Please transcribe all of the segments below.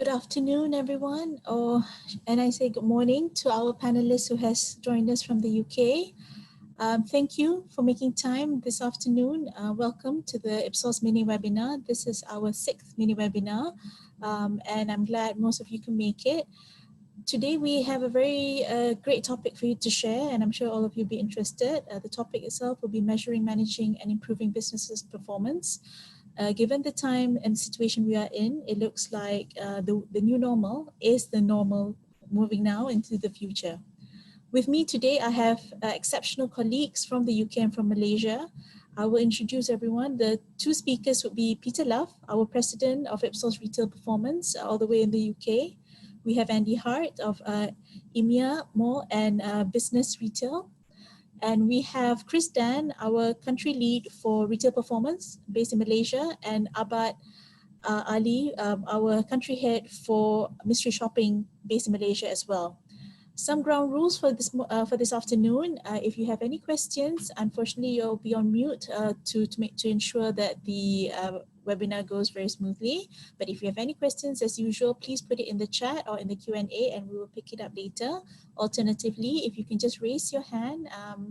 Good afternoon, everyone, and I say good morning to our panelist who has joined us from the UK. Thank you for making time this afternoon. Welcome to the Ipsos mini webinar. This is our 6th mini webinar, and I'm glad most of you can make it. Today we have a very great topic for you to share, and I'm sure all of you will be interested. The topic itself will be measuring, managing, and improving businesses' performance. Given the time and situation we are in, it looks like the new normal is the normal moving now into the future. With me today, I have exceptional colleagues from the UK and from Malaysia. I will introduce everyone. The two speakers would be Peter Love, our president of Ipsos Retail Performance, all the way in the UK. We have Andy Hart of EMEA Mall and Business Retail. And we have Chris Dan, our country lead for retail performance based in Malaysia, and Abad Ali, our country head for mystery shopping based in Malaysia as well. Some ground rules for this afternoon. If you have any questions, unfortunately you'll be on mute to ensure that the webinar goes very smoothly. But if you have any questions, as usual, please put it in the chat or in the Q&A and we will pick it up later. Alternatively, if you can just raise your hand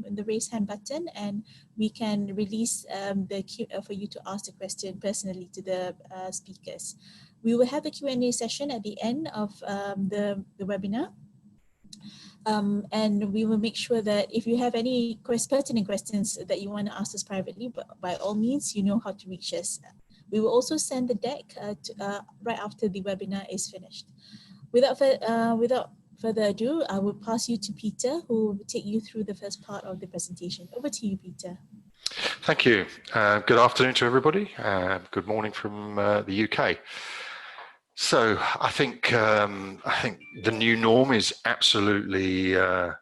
in the raise hand button, and we can release the queue for you to ask the question personally to the speakers. We will have the Q&A session at the end of the webinar. And we will make sure that if you have any pertinent questions that you want to ask us privately, but by all means, you know how to reach us. We will also send the deck right after the webinar is finished. Without further ado, I will pass you to Peter, who will take you through the first part of the presentation. Over to you, Peter. Thank you. Good afternoon to everybody. Good morning from the UK. So I think the new norm is absolutely a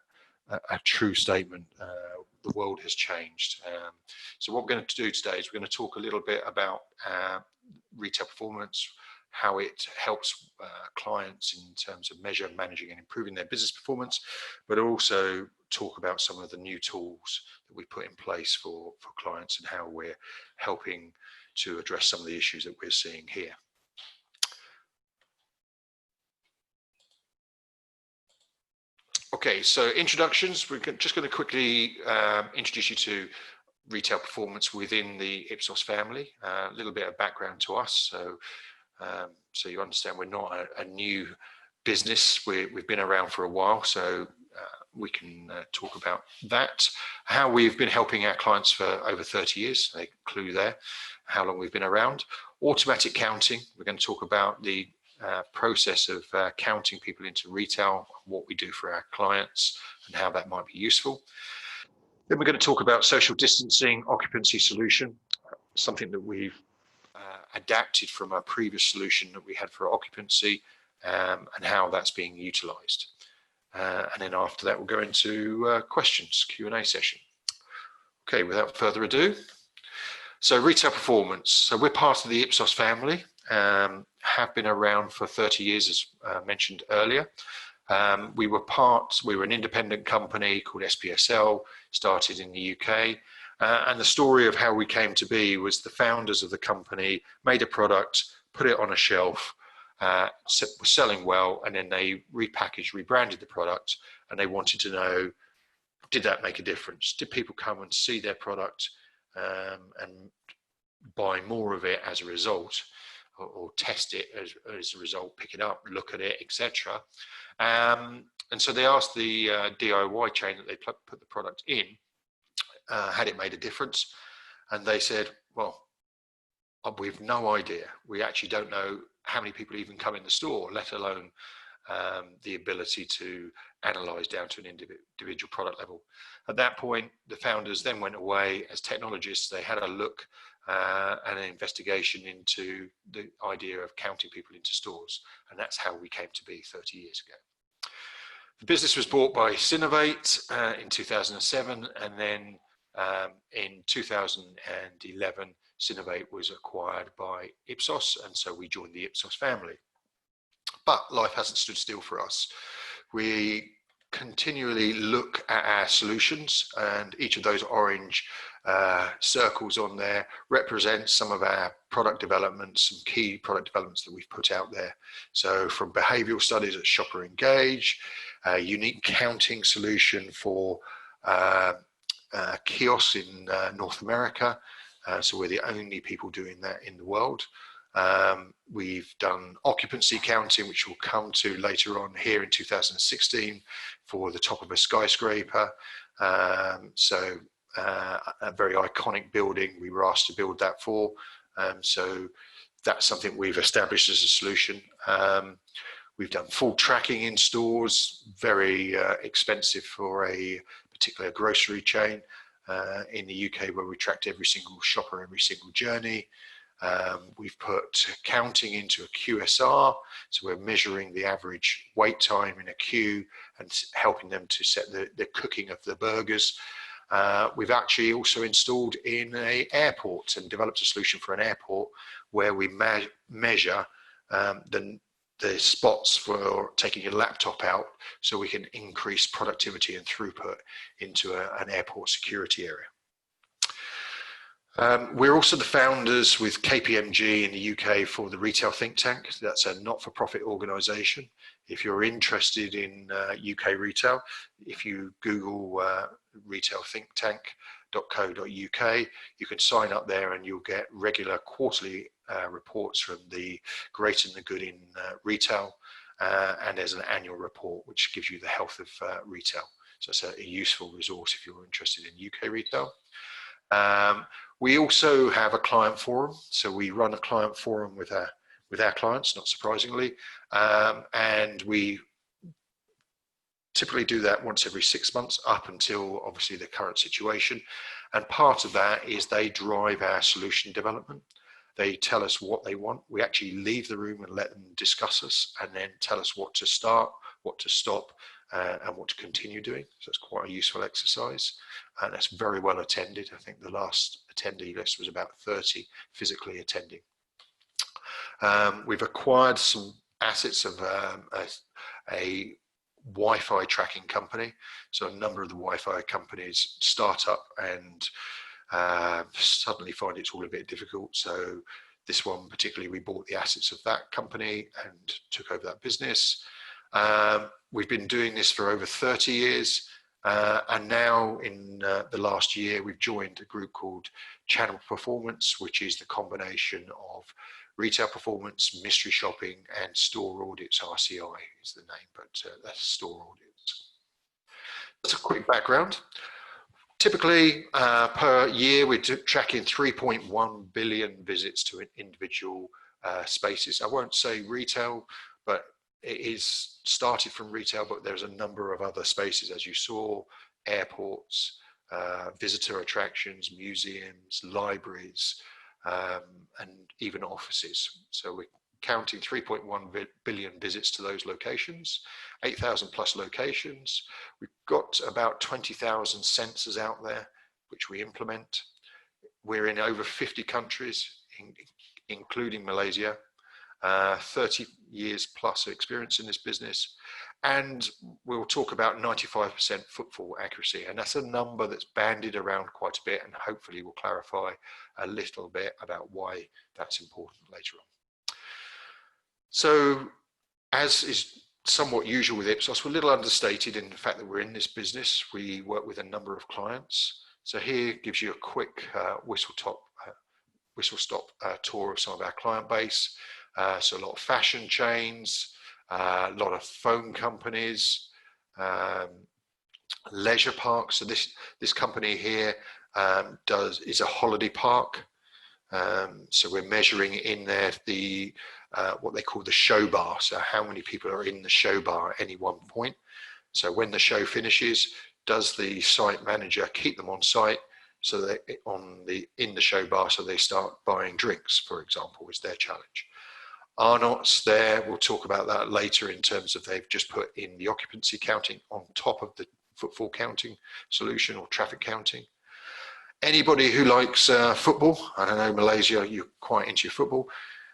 true statement. The world has changed. So what we're going to do today is we're going to talk a little bit about retail performance, how it helps clients in terms of measuring, managing and improving their business performance, but also talk about some of the new tools that we put in place for clients and how we're helping to address some of the issues that we're seeing here. Okay, so introductions. We're just going to quickly introduce you to retail performance within the Ipsos family. A little bit of background to us, so you understand we're not a new business. We've been around for a while, so we can talk about that. How we've been helping our clients for over 30 years, a clue there, how long we've been around. Automatic counting, we're going to talk about the process of counting people into retail, what we do for our clients and how that might be useful. Then we're going to talk about social distancing occupancy solution, something that we've adapted from our previous solution that we had for occupancy, and how that's being utilized. And then after that, we'll go into questions, Q&A session. Okay, without further ado. So retail performance. So we're part of the Ipsos family. Have been around for 30 years, as mentioned earlier. We were an independent company called SPSL, started in the UK. And the story of how we came to be was the founders of the company made a product, put it on a shelf, was selling well, and then they repackaged, rebranded the product, and they wanted to know, did that make a difference? Did people come and see their product and buy more of it as a result? Or test it as a result, pick it up, look at it, etc. And so they asked the DIY chain that they put the product in, had it made a difference? And they said, well, we've no idea. We actually don't know how many people even come in the store, let alone the ability to analyze down to an individual product level. At that point, the founders then went away as technologists. They had a look and an investigation into the idea of counting people into stores. And that's how we came to be 30 years ago. The business was bought by Sinovate in 2007. And then in 2011, Sinovate was acquired by Ipsos. And so we joined the Ipsos family. But life hasn't stood still for us. We continually look at our solutions, and each of those orange circles on there represents some of our product developments, some key product developments that we've put out there. So from behavioral studies at Shopper Engage, a unique counting solution for kiosks in North America. So we're the only people doing that in the world. We've done occupancy counting, which we'll come to later on here in 2016 for the top of a skyscraper. So a very iconic building we were asked to build that for. So that's something we've established as a solution. We've done full tracking in stores, very expensive for a particular grocery chain in the UK, where we tracked every single shopper, every single journey. We've put counting into a QSR, so we're measuring the average wait time in a queue and helping them to set the cooking of the burgers. We've actually also installed in an airport and developed a solution for an airport where we measure the spots for taking your laptop out, so we can increase productivity and throughput into an airport security area. We're also the founders with KPMG in the UK for the Retail Think Tank. That's a not-for-profit organisation. If you're interested in UK retail, if you Google retailthinktank.co.uk, you can sign up there and you'll get regular quarterly reports from the great and the good in retail, and there's an annual report which gives you the health of retail. So it's a useful resource if you're interested in UK retail. We also have a client forum, so we run a client forum with our clients, not surprisingly, and we typically do that once every 6 months up until obviously the current situation. And part of that is they drive our solution development. They tell us what they want. We actually leave the room and let them discuss us and then tell us what to start, what to stop, and what to continue doing. So it's quite a useful exercise, and that's very well attended. I think the last attendee list was about 30 physically attending. We've acquired some assets of a Wi-Fi tracking company. So a number of the Wi-Fi companies start up and suddenly find it's all a bit difficult. So this one particularly, we bought the assets of that company and took over that business. We've been doing this for over 30 years. And now in the last year, we've joined a group called Channel Performance, which is the combination of retail performance, mystery shopping, and store audits. RCI is the name, but that's store audits. That's a quick background. Typically, per year, we're tracking 3.1 billion visits to individual spaces. I won't say retail, but it is started from retail, but there's a number of other spaces, as you saw: airports, visitor attractions, museums, libraries, and even offices. So we're counting 3.1 billion visits to those locations, 8,000 plus locations. We've got about 20,000 sensors out there, which we implement. We're in over 50 countries, including Malaysia. 30 years plus experience in this business, and we'll talk about 95% footfall accuracy, and that's a number that's bandied around quite a bit, and hopefully we'll clarify a little bit about why that's important later on. So, as is somewhat usual with Ipsos, we're a little understated in the fact that we're in this business. We work with a number of clients. So here gives you a quick whistle-stop tour of some of our client base. So a lot of fashion chains, a lot of phone companies, leisure parks. So this company here is a holiday park. So we're measuring in there the what they call the show bar. So how many people are in the show bar at any one point. So when the show finishes, does the site manager keep them on site so that in the show bar, so they start buying drinks, for example, is their challenge. Arnott's there, we'll talk about that later in terms of they've just put in the occupancy counting on top of the footfall counting solution or traffic counting. Anybody who likes football, I don't know, Malaysia, you're quite into your football.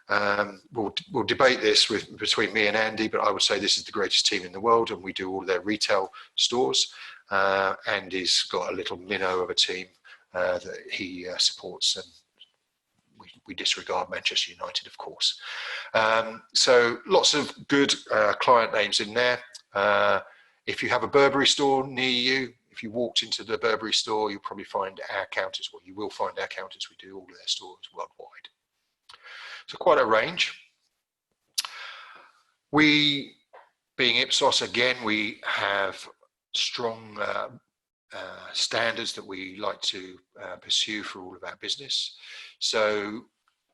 We'll debate this between me and Andy, but I would say this is the greatest team in the world, and we do all their retail stores. Andy's got a little minnow of a team that he supports, and we disregard Manchester United, of course. So lots of good client names in there. If you have a Burberry store near you, if you walked into the Burberry store, you'll probably find our counters. Well, you will find our counters. We do all of their stores worldwide. So quite a range. We, being Ipsos, again, we have strong standards that we like to pursue for all of our business. So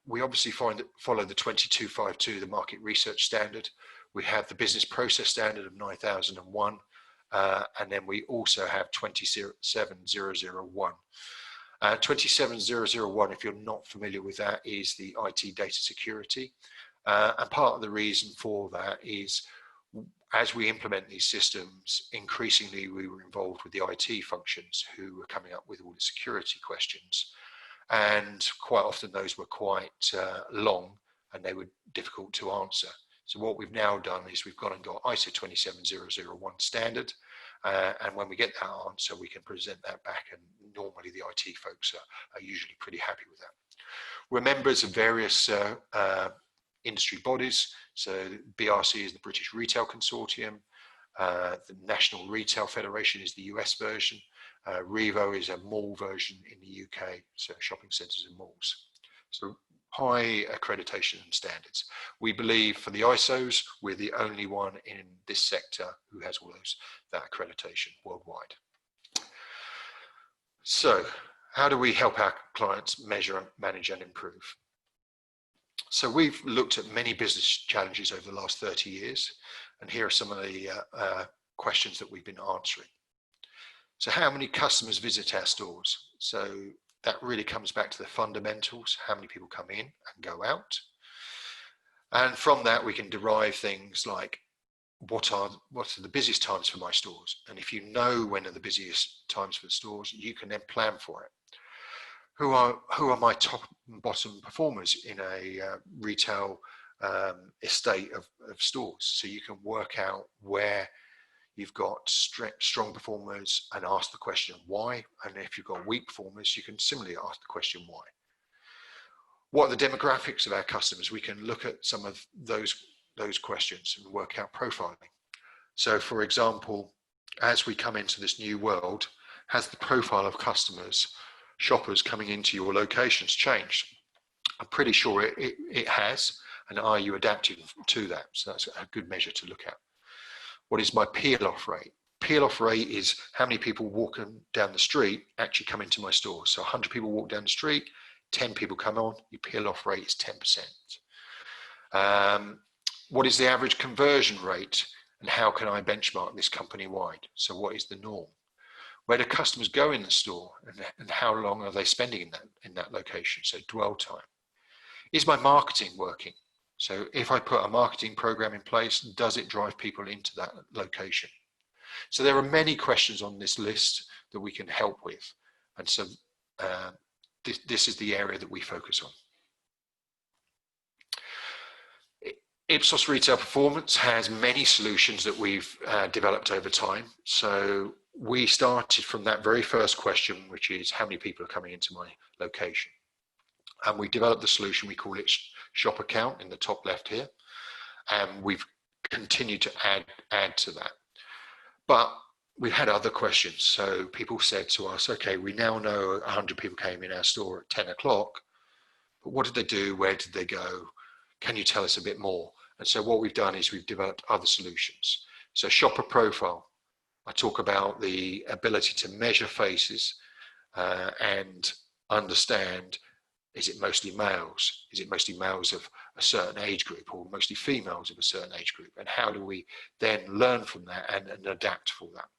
we obviously follow the 22252, the market research standard. We have the business process standard of 9001, and then we also have 27001. 27001, if you're not familiar with that, is the IT data security. And part of the reason for that is, as we implement these systems, increasingly we were involved with the IT functions who were coming up with all the security questions. And quite often those were quite long and they were difficult to answer. So what we've now done is we've gone and got ISO 27001 standard. And when we get that answer, we can present that back, and normally the IT folks are usually pretty happy with that. We're members of various industry bodies. So BRC is the British Retail Consortium. The National Retail Federation is the US version. Revo is a mall version in the UK, so shopping centres and malls. So high accreditation and standards. We believe for the ISOs, we're the only one in this sector who has all that accreditation worldwide. So how do we help our clients measure, manage and improve? So we've looked at many business challenges over the last 30 years, and here are some of the questions that we've been answering. So how many customers visit our stores? So that really comes back to the fundamentals, how many people come in and go out. And from that, we can derive things like, what are the busiest times for my stores? And if you know when are the busiest times for the stores, you can then plan for it. Who are my top and bottom performers in a retail estate of stores? So you can work out where you've got strong performers and ask the question why, and if you've got weak performers, you can similarly ask the question why. What are the demographics of our customers? We can look at some of those questions and work out profiling. So for example, as we come into this new world, has the profile of customers, shoppers coming into your locations changed? I'm pretty sure it has, and are you adapting to that? So that's a good measure to look at. What is my peel-off rate? Peel-off rate is how many people walking down the street actually come into my store. So 100 people walk down the street, 10 people come on, your peel-off rate is 10%. What is the average conversion rate, and how can I benchmark this company-wide? So what is the norm? Where do customers go in the store, and how long are they spending in that location? So dwell time. Is my marketing working? So if I put a marketing program in place, does it drive people into that location? So there are many questions on this list that we can help with. And so this is the area that we focus on. Ipsos Retail Performance has many solutions that we've developed over time. So we started from that very first question, which is how many people are coming into my location? And we developed the solution, we call it Shopper Count in the top left here. And we've continued to add to that. But we've had other questions. So people said to us, okay, we now know 100 people came in our store at 10 o'clock, but what did they do? Where did they go? Can you tell us a bit more? And so what we've done is we've developed other solutions. So shopper profile, I talk about the ability to measure faces and understand, is it mostly males? Is it mostly males of a certain age group, or mostly females of a certain age group? And how do we then learn from that and adapt for that?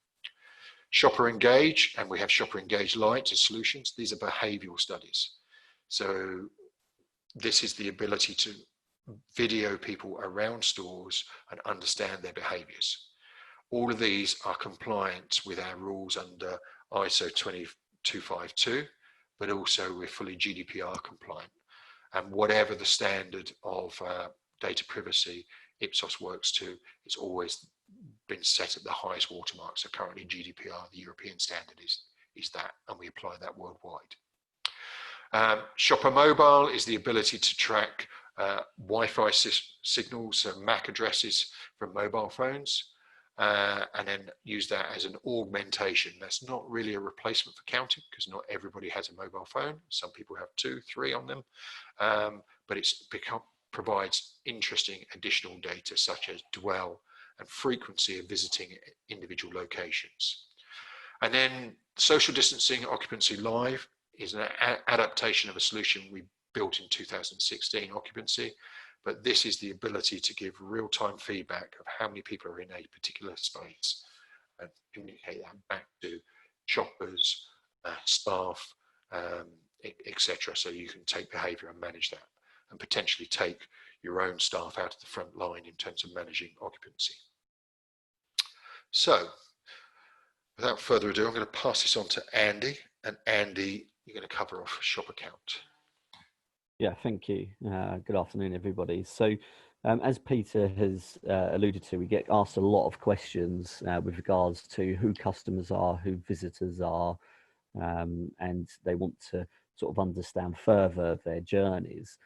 Shopper Engage, and we have Shopper Engage Lite as solutions. These are behavioral studies. So this is the ability to video people around stores and understand their behaviors. All of these are compliant with our rules under ISO 22252, but also we're fully GDPR compliant. And whatever the standard of data privacy Ipsos works to, it's always been set at the highest watermark. So currently GDPR, the European standard, is that, and we apply that worldwide. Shopper Mobile is the ability to track Wi-Fi signals, so MAC addresses from mobile phones, and then use that as an augmentation. That's not really a replacement for counting, because not everybody has a mobile phone. Some people have 2, 3 on them, but it's provides interesting additional data such as dwell and frequency of visiting individual locations. And then social distancing occupancy live is an adaptation of a solution we built in 2016, occupancy, but this is the ability to give real-time feedback of how many people are in a particular space and communicate that back to shoppers, staff, etc. So you can take behaviour and manage that, and potentially take your own staff out of the front line in terms of managing occupancy. So, without further ado, I'm going to pass this on to Andy, and Andy, you're going to cover off shop account. Yeah, thank you. Good afternoon, everybody. So, as Peter has alluded to, we get asked a lot of questions with regards to who customers are, who visitors are, and they want to sort of understand further their journeys.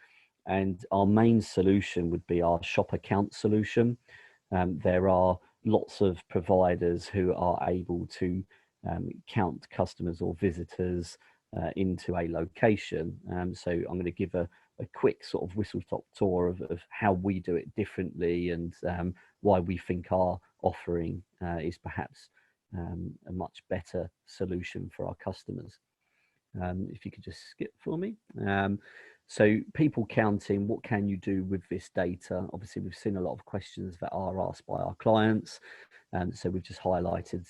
And our main solution would be our shop account solution. There are lots of providers who are able to count customers or visitors into a location. So I'm going to give a quick sort of whistle-stop tour of how we do it differently, and why we think our offering is perhaps a much better solution for our customers. If you could just skip for me. So people counting, what can you do with this data? Obviously, we've seen a lot of questions that are asked by our clients. So we've just highlighted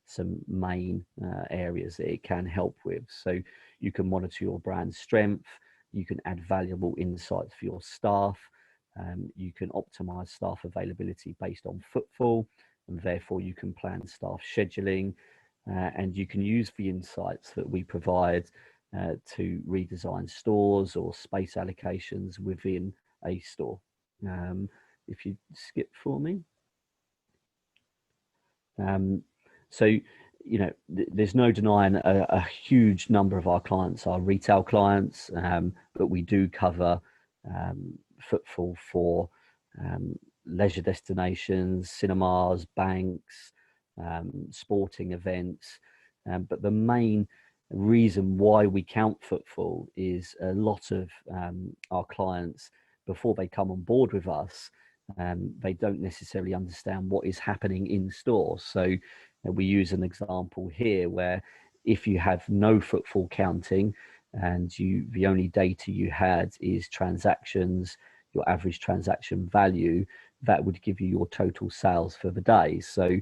some main areas that it can help with. So you can monitor your brand strength, you can add valuable insights for your staff, you can optimize staff availability based on footfall, and therefore you can plan staff scheduling, and you can use the insights that we provide to redesign stores or space allocations within a store. If you skip for me. So, you know, there's no denying a huge number of our clients are retail clients, but we do cover footfall for leisure destinations, cinemas, banks, sporting events. But the main reason why we count footfall is a lot of our clients, before they come on board with us, they don't necessarily understand what is happening in store. So we use an example here where if you have no footfall counting and the only data you had is transactions, your average transaction value, that would give you your total sales for the day. So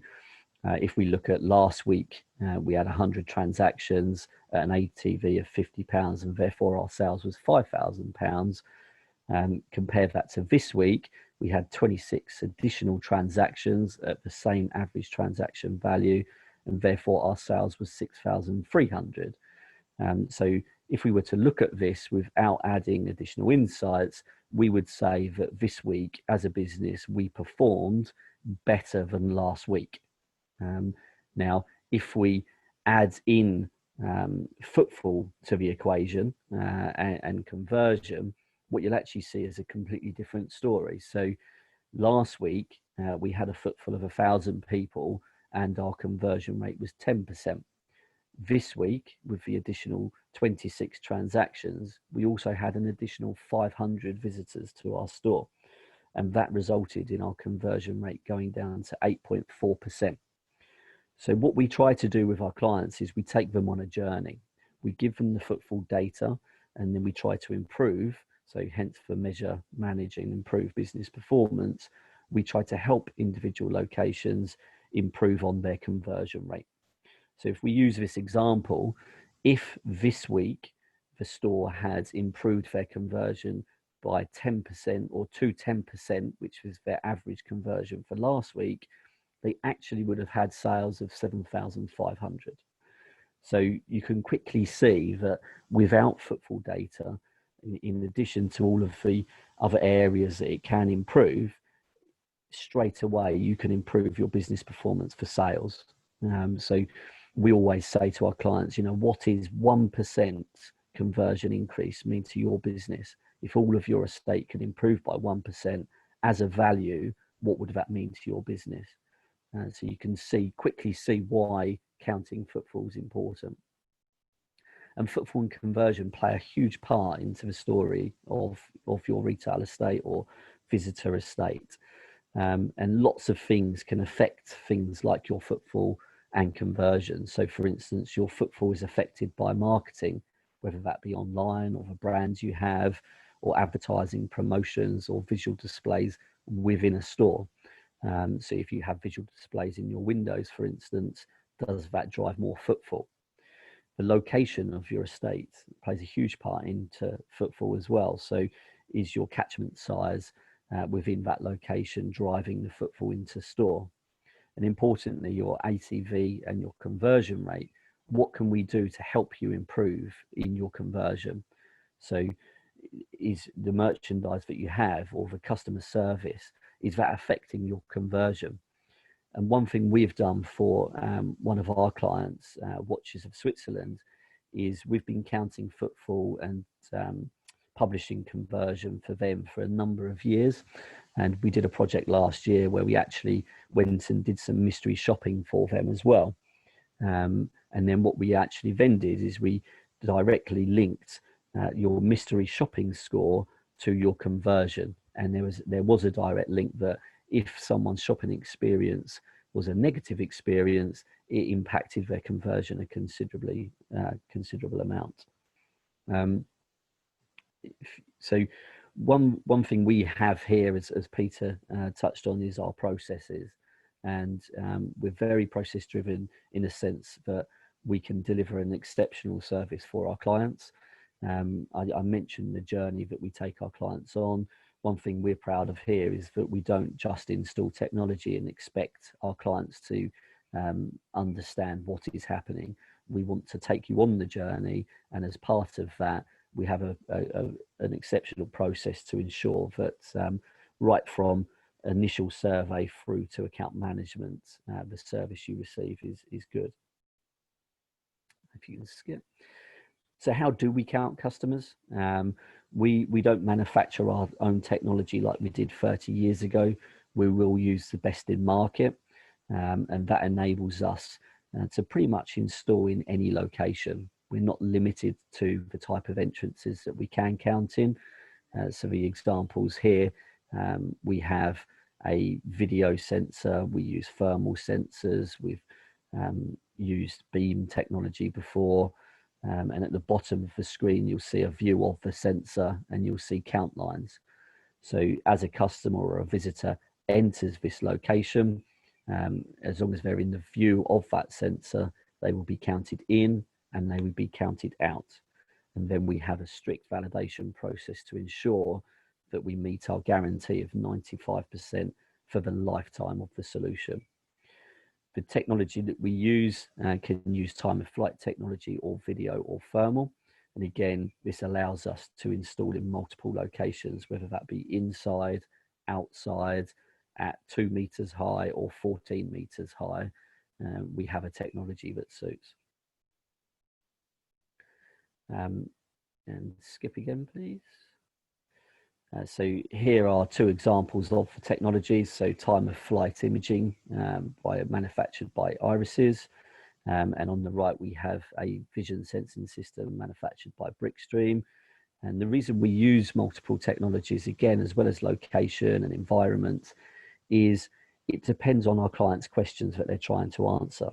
if we look at last week, we had 100 transactions at an ATV of £50, and therefore our sales was £5,000. Compare that to this week, we had 26 additional transactions at the same average transaction value, and therefore our sales was 6,300. So if we were to look at this without adding additional insights, we would say that this week as a business, we performed better than last week. Now, if we add in footfall to the equation and conversion, what you'll actually see is a completely different story. So last week, we had a footfall of 1,000 people and our conversion rate was 10%. This week, with the additional 26 transactions, we also had an additional 500 visitors to our store. And that resulted in our conversion rate going down to 8.4%. So what we try to do with our clients is we take them on a journey. We give them the footfall data, and then we try to improve. So hence for measure, manage and improve business performance, we try to help individual locations improve on their conversion rate. So if we use this example, if this week the store has improved their conversion by 10% or to 10%, which was their average conversion for last week, they actually would have had sales of 7,500. So you can quickly see that without footfall data, in addition to all of the other areas that it can improve, straight away you can improve your business performance for sales. So we always say to our clients, what is 1% conversion increase mean to your business? If all of your estate can improve by 1% as a value, what would that mean to your business? So you can quickly see why counting footfall is important. And footfall and conversion play a huge part into the story of your retail estate or visitor estate. And lots of things can affect things like your footfall and conversion. So for instance, your footfall is affected by marketing, whether that be online or the brands you have, or advertising, promotions, or visual displays within a store. So if you have visual displays in your windows, for instance, does that drive more footfall? The location of your estate plays a huge part into footfall as well. So is your catchment size within that location driving the footfall into store? And importantly, your ATV and your conversion rate. What can we do to help you improve in your conversion? So is the merchandise that you have or the customer service, is that affecting your conversion? And one thing we've done for one of our clients, Watches of Switzerland, is we've been counting footfall and publishing conversion for them for a number of years. And we did a project last year where we actually went and did some mystery shopping for them as well. And then what we actually then did is we directly linked your mystery shopping score to your conversion. And there was a direct link that if someone's shopping experience was a negative experience, it impacted their conversion a considerable amount. So one thing we have here, as Peter touched on, is our processes. And we're very process driven in a sense that we can deliver an exceptional service for our clients. I mentioned the journey that we take our clients on. One thing we're proud of here is that we don't just install technology and expect our clients to understand what is happening. We want to take you on the journey, and as part of that, we have an exceptional process to ensure that right from initial survey through to account management, the service you receive is good. If you can skip. So how do we count customers? We don't manufacture our own technology like we did 30 years ago. We will use the best in market, and that enables us to pretty much install in any location. We're not limited to the type of entrances that we can count in. So the examples here, we have a video sensor, we use thermal sensors, we've used beam technology before, and at the bottom of the screen you'll see a view of the sensor and you'll see count lines. So as a customer or a visitor enters this location, as long as they're in the view of that sensor, they will be counted in and they will be counted out. And then we have a strict validation process to ensure that we meet our guarantee of 95% for the lifetime of the solution. The technology that we use can use time of flight technology or video or thermal. And again, this allows us to install in multiple locations, whether that be inside, outside, at 2 meters high or 14 meters high. We have a technology that suits. And skip again, please. So here are two examples of the technologies. So time of flight imaging manufactured by Irises. And on the right, we have a vision sensing system manufactured by Brickstream. And the reason we use multiple technologies, again, as well as location and environment, is it depends on our client's questions that they're trying to answer.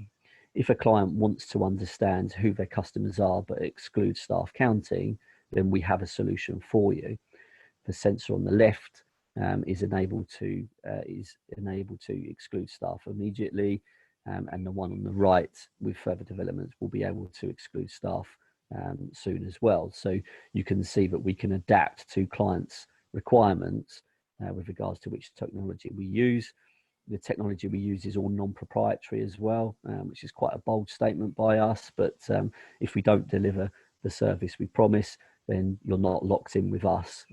If a client wants to understand who their customers are, but excludes staff counting, then we have a solution for you. The sensor on the left is enabled to exclude staff immediately, and the one on the right with further developments will be able to exclude staff soon as well. So you can see that we can adapt to clients' requirements with regards to which technology we use. The technology we use is all non-proprietary as well, which is quite a bold statement by us, but if we don't deliver the service we promise, then you're not locked in with us,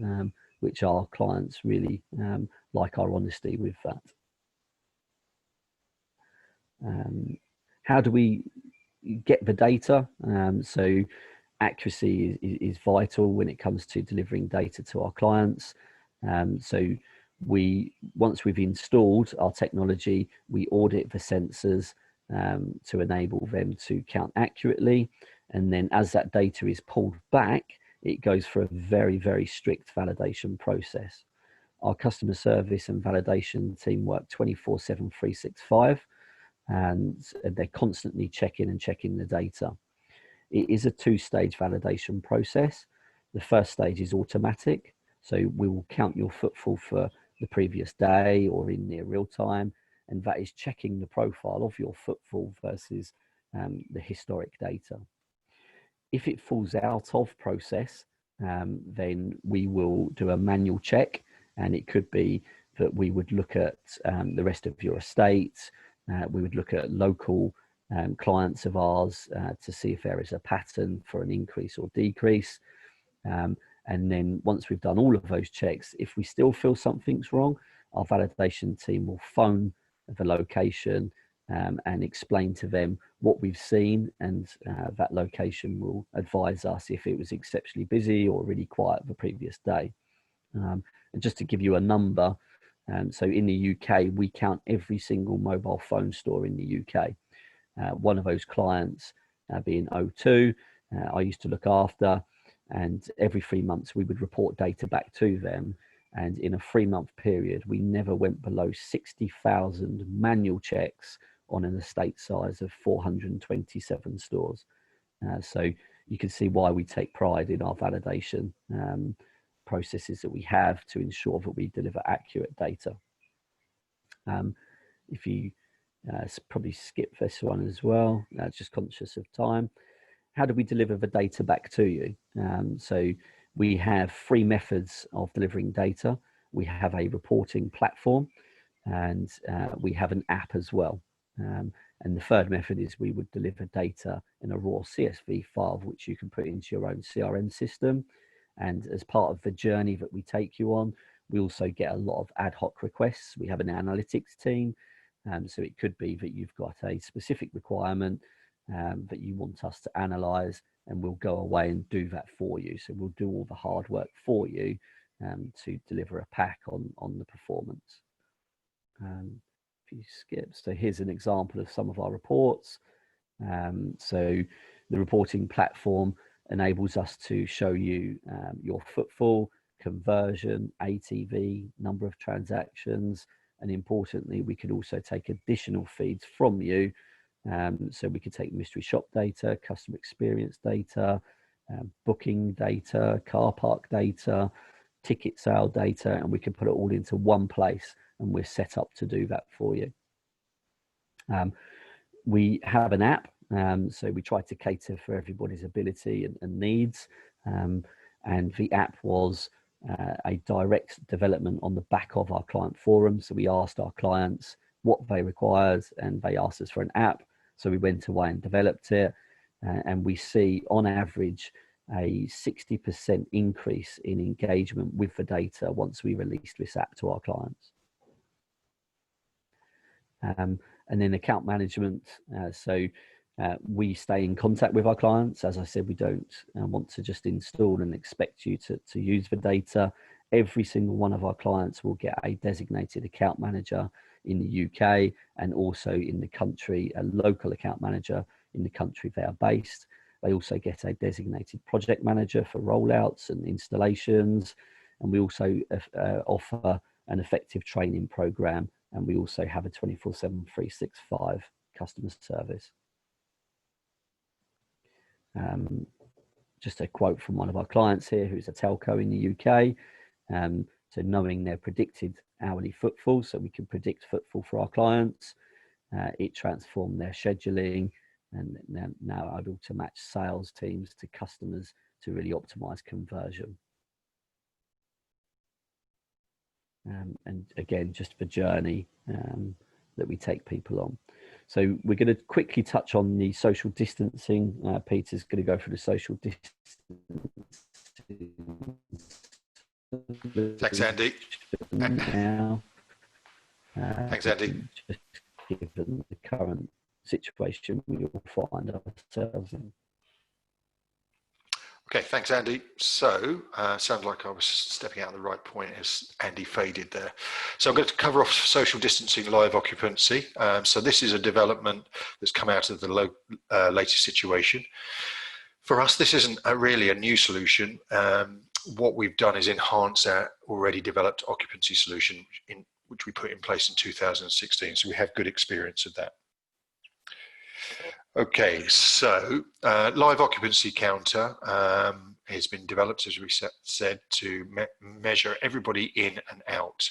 which our clients really like our honesty with that. How do we get the data? So accuracy is vital when it comes to delivering data to our clients. So once we've installed our technology, we audit the sensors to enable them to count accurately. And then as that data is pulled back, it goes through a very, very strict validation process. Our customer service and validation team work 24/7, 365, and they're constantly checking the data. It is a two-stage validation process. The first stage is automatic. So we will count your footfall for the previous day or in near real time. And that is checking the profile of your footfall versus the historic data. If it falls out of process, then we will do a manual check. And it could be that we would look at the rest of your estate. We would look at local clients of ours to see if there is a pattern for an increase or decrease. And then once we've done all of those checks, if we still feel something's wrong, our validation team will phone the location and explain to them what we've seen, and that location will advise us if it was exceptionally busy or really quiet the previous day. And just to give you a number, so in the UK, we count every single mobile phone store in the UK. One of those clients being O2, I used to look after, and every 3 months we would report data back to them. And in a 3-month period, we never went below 60,000 manual checks on an estate size of 427 stores. So you can see why we take pride in our validation processes that we have to ensure that we deliver accurate data. If you probably skip this one as well, just conscious of time. How do we deliver the data back to you? So we have 3 methods of delivering data. We have a reporting platform, and we have an app as well. And the third method is we would deliver data in a raw CSV file, which you can put into your own CRM system. And as part of the journey that we take you on, we also get a lot of ad hoc requests. We have an analytics team. So it could be that you've got a specific requirement that you want us to analyze, and we'll go away and do that for you. So we'll do all the hard work for you to deliver a pack on the performance. If you skip, so here's an example of some of our reports. So the reporting platform enables us to show you your footfall, conversion, ATV, number of transactions, and importantly, we could also take additional feeds from you. So we could take mystery shop data, customer experience data, booking data, car park data, ticket sale data, and we can put it all into one place, and we're set up to do that for you. We have an app, so we try to cater for everybody's ability and needs. And the app was a direct development on the back of our client forum. So we asked our clients what they required, and they asked us for an app. So we went away and developed it, and we see on average a 60% increase in engagement with the data once we released this app to our clients. And then account management. We stay in contact with our clients. As I said, we don't want to just install and expect you to use the data. Every single one of our clients will get a designated account manager in the UK, and also in the country, a local account manager in the country they are based. They also get a designated project manager for rollouts and installations. And we also offer an effective training program. And we also have a 24/7, 365 customer service. Just a quote from one of our clients here, who's a telco in the UK. So knowing their predicted hourly footfall, so we can predict footfall for our clients. It transformed their scheduling, and now able to match sales teams to customers to really optimize conversion. And again, just the journey that we take people on. So we're going to quickly touch on the social distancing. Peter's going to go through the social distancing Thanks, Andy. Now, Thanks, Andy. just given the current situation we all find ourselves in. Okay, thanks, Andy. So, sounds like I was stepping out at the right point as Andy faded there. So I'm going to cover off social distancing live occupancy. So this is a development that's come out of the latest situation. For us, this isn't really a new solution. What we've done is enhance our already developed occupancy solution, which we put in place in 2016. So we have good experience of that. Okay, so live occupancy counter has been developed, as we said, to measure everybody in and out.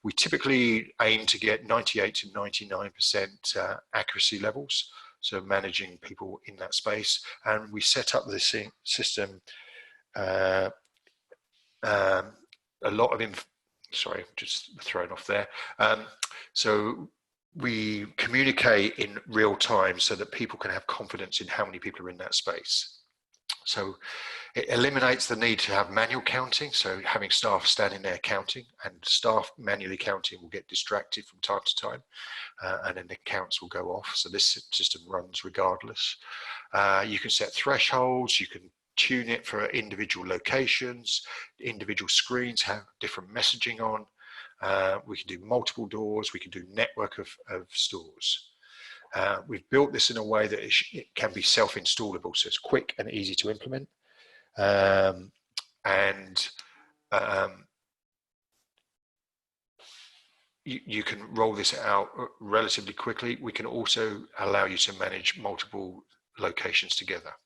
We typically aim to get 98 to 99% accuracy levels, so managing people in that space. And we set up this system, a lot of, sorry, just thrown off there. So we communicate in real time so that people can have confidence in how many people are in that space. So it eliminates the need to have manual counting, so having staff standing there counting, and staff manually counting will get distracted from time to time, and then the counts will go off. So this system runs regardless. You can set thresholds, you can tune it for individual locations, individual screens have different messaging on. We can do multiple doors, we can do network of stores. We've built this in a way that it can be self-installable, so it's quick and easy to implement. You can roll this out relatively quickly. We can also allow you to manage multiple locations together.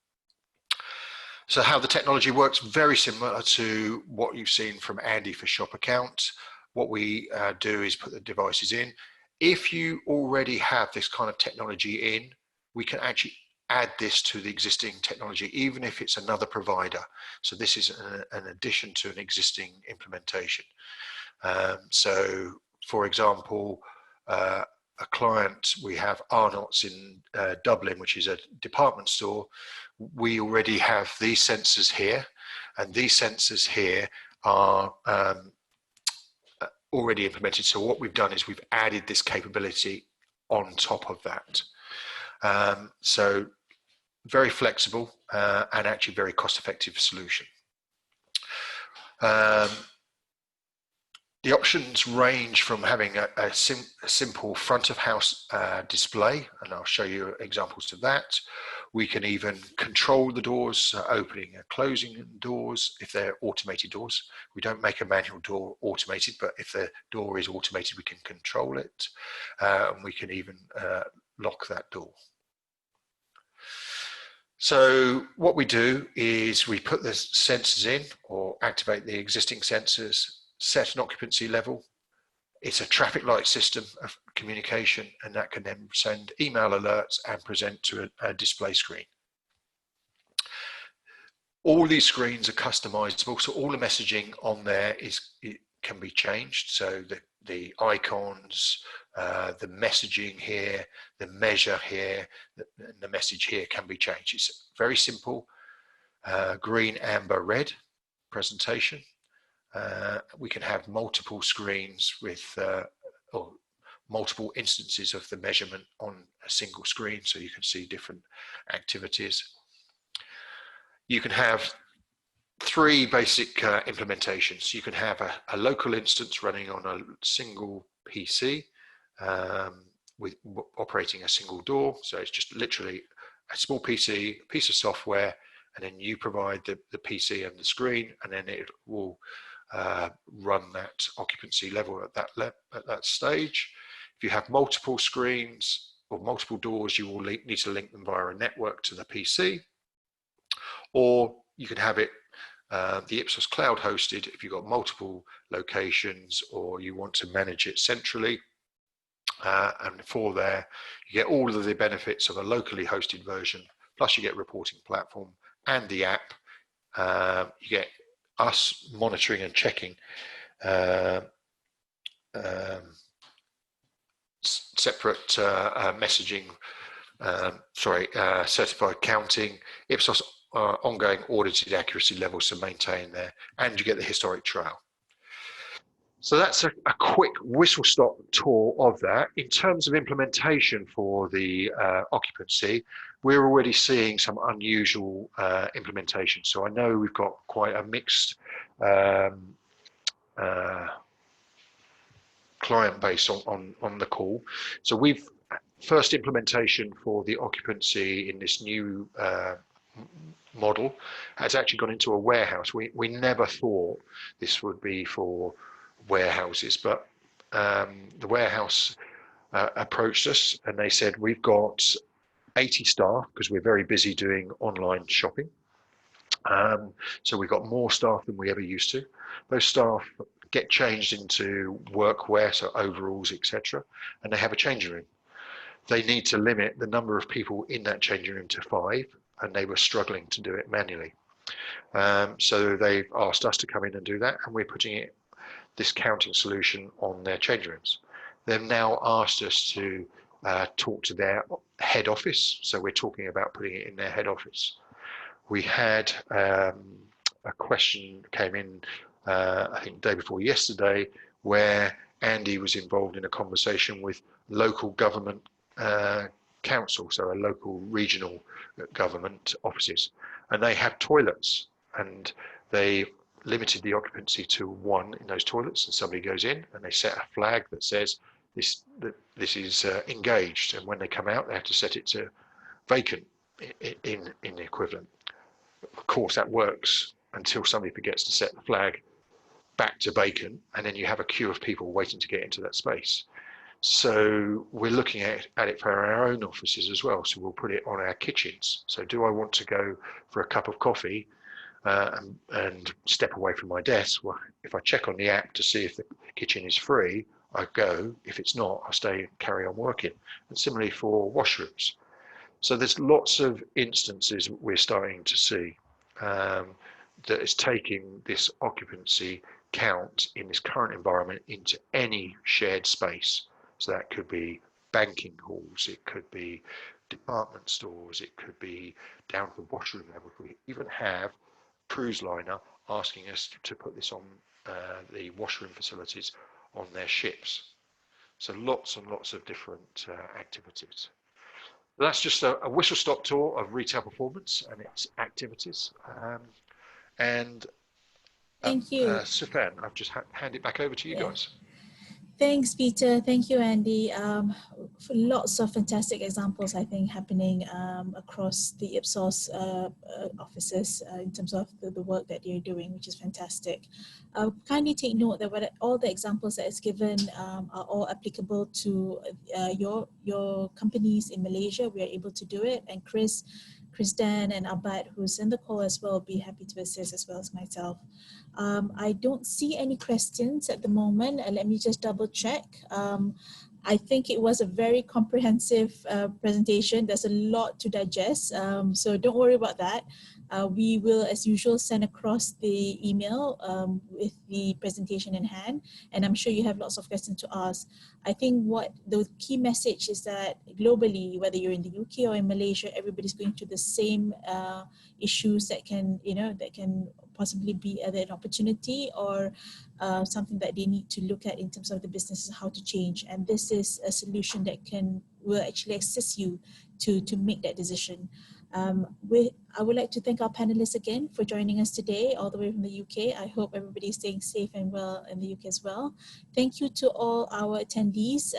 So how the technology works, very similar to what you've seen from Andy for shop account. What we do is put the devices in. If you already have this kind of technology in, we can actually add this to the existing technology, even if it's another provider. So this is an addition to an existing implementation. So for example, a client, we have Arnott's in Dublin, which is a department store. We already have these sensors here, and these sensors here are already implemented. So what we've done is we've added this capability on top of that. So very flexible and actually very cost-effective solution. The options range from having a simple front of house display, and I'll show you examples of that. We can even control the doors, opening and closing doors if they're automated doors. We don't make a manual door automated, but if the door is automated, we can control it. And we can even lock that door. So what we do is we put the sensors in or activate the existing sensors, set an occupancy level. It's a traffic light system of communication, and that can then send email alerts and present to a display screen. All these screens are customizable, so all the messaging on there can be changed. So the icons, the messaging here, the measure here, the message here can be changed. It's very simple, green, amber, red presentation. We can have multiple screens with or multiple instances of the measurement on a single screen, so you can see different activities. You can have three basic implementations. You can have a local instance running on a single PC with operating a single door. So it's just literally a small PC, a piece of software, and then you provide the PC and the screen, and then it will run that occupancy level at that stage. If you have multiple screens or multiple doors, you will need to link them via a network to the PC, or you can have it the Ipsos cloud hosted if you've got multiple locations or you want to manage it centrally. And for there, you get all of the benefits of a locally hosted version, plus you get reporting platform and the app. You get us monitoring and checking separate messaging, certified counting, Ipsos ongoing audited accuracy levels to maintain there, and you get the historic trail. So that's a quick whistle-stop tour of that. In terms of implementation for the occupancy, we're already seeing some unusual implementation. So I know we've got quite a mixed client base on the call. So we've first implementation for the occupancy in this new model has actually gone into a warehouse. We never thought this would be for warehouses, but the warehouse approached us and they said, we've got 80 staff because we're very busy doing online shopping. So we've got more staff than we ever used to. Those staff get changed into workwear, so overalls, etc., and they have a changing room. They need to limit the number of people in that changing room to 5, and they were struggling to do it manually. So they asked us to come in and do that, and we're putting this counting solution on their changing rooms. They've now asked us to talk to their head office, so we're talking about putting it in their head office. We had a question came in, I think the day before yesterday, where Andy was involved in a conversation with local government council, so a local regional government offices, and they have toilets, and they limited the occupancy to 1 in those toilets, and somebody goes in and they set a flag that says this is engaged, and when they come out they have to set it to vacant in the equivalent. Of course that works until somebody forgets to set the flag back to vacant, and then you have a queue of people waiting to get into that space. So we're looking at it for our own offices as well. So we'll put it on our kitchens. So do I want to go for a cup of coffee and step away from my desk? Well, if I check on the app to see if the kitchen is free, I go. If it's not, I stay and carry on working. And similarly for washrooms. So there's lots of instances we're starting to see that is taking this occupancy count in this current environment into any shared space. So that could be banking halls, it could be department stores, it could be down to the washroom level. We even have cruise liner asking us to put this on the washroom facilities on their ships. So lots and lots of different activities. That's just a whistle-stop tour of retail performance and its activities. Thank you. Sufan, I've just hand it back over to you guys. Thanks, Peter. Thank you, Andy. For lots of fantastic examples, I think, happening across the Ipsos offices in terms of the work that you're doing, which is fantastic. Kindly take note that all the examples that is given are all applicable to your companies in Malaysia. We are able to do it, and Chris Dan and Abad, who's in the call as well, will be happy to assist, as well as myself. I don't see any questions at the moment. Let me just double check. I think it was a very comprehensive presentation. There's a lot to digest, so don't worry about that. We will, as usual, send across the email with the presentation in hand, and I'm sure you have lots of questions to ask. I think what the key message is that globally, whether you're in the UK or in Malaysia, everybody's going through the same issues that can possibly be either an opportunity or something that they need to look at in terms of the businesses, how to change. And this is a solution that will actually assist you to make that decision. I would like to thank our panelists again for joining us today all the way from the UK. I hope everybody is staying safe and well in the UK as well. Thank you to all our attendees.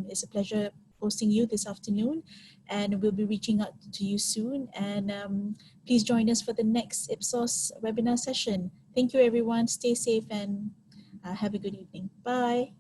It's a pleasure hosting you this afternoon, and we'll be reaching out to you soon. And please join us for the next Ipsos webinar session. Thank you, everyone. Stay safe and have a good evening. Bye.